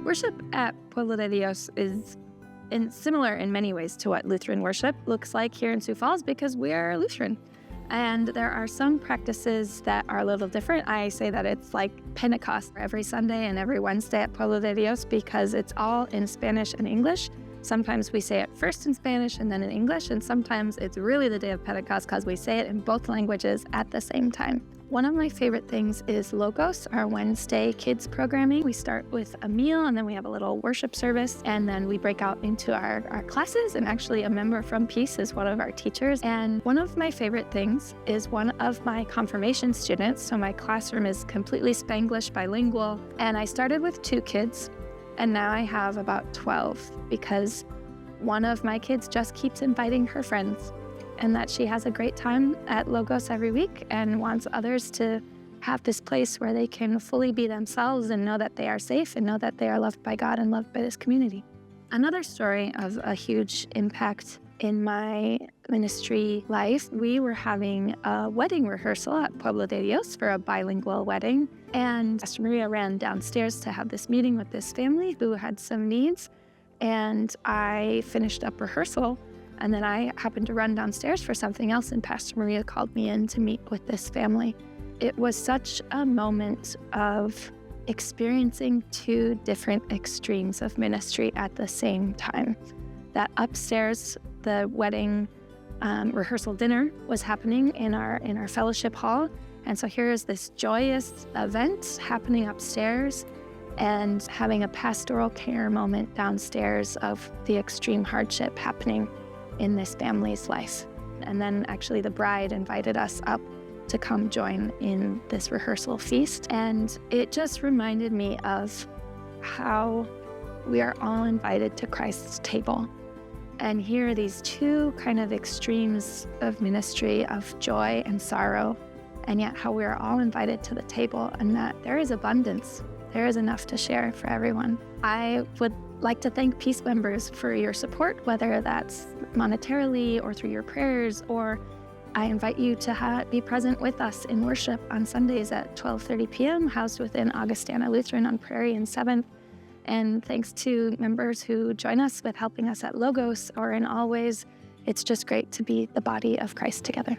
Worship at Pueblo de Dios is similar in many ways to what Lutheran worship looks like here in Sioux Falls because we are Lutheran. And there are some practices that are a little different. I say that it's like Pentecost every Sunday and every Wednesday at Pueblo de Dios because it's all in Spanish and English. Sometimes we say it first in Spanish and then in English, and sometimes it's really the day of Pentecost because we say it in both languages at the same time. One of my favorite things is Logos, our Wednesday kids programming. We start with a meal and then we have a little worship service, and then we break out into our classes, and actually a member from Peace is one of our teachers. And one of my favorite things is one of my confirmation students. So my classroom is completely Spanglish bilingual, and I started with 2 kids and now I have about 12 because one of my kids just keeps inviting her friends, and that she has a great time at Logos every week and wants others to have this place where they can fully be themselves and know that they are safe and know that they are loved by God and loved by this community. Another story of a huge impact in my ministry life, we were having a wedding rehearsal at Pueblo de Dios for a bilingual wedding, and Pastor Maria ran downstairs to have this meeting with this family who had some needs, and I finished up rehearsal. And then I happened to run downstairs for something else, and Pastor Maria called me in to meet with this family. It was such a moment of experiencing 2 different extremes of ministry at the same time. That upstairs, the wedding rehearsal dinner was happening in our fellowship hall. And so here is this joyous event happening upstairs, and having a pastoral care moment downstairs of the extreme hardship happening in this family's life. And then actually the bride invited us up to come join in this rehearsal feast. And it just reminded me of how we are all invited to Christ's table. And here are these 2 kind of extremes of ministry, of joy and sorrow, and yet how we are all invited to the table, and that there is abundance. There is enough to share for everyone. I would like to thank Peace members for your support, whether that's monetarily or through your prayers, or I invite you to be present with us in worship on Sundays at 12:30 p.m., housed within Augustana Lutheran on Prairie and 7th. And thanks to members who join us with helping us at Logos or in all ways. It's just great to be the body of Christ together.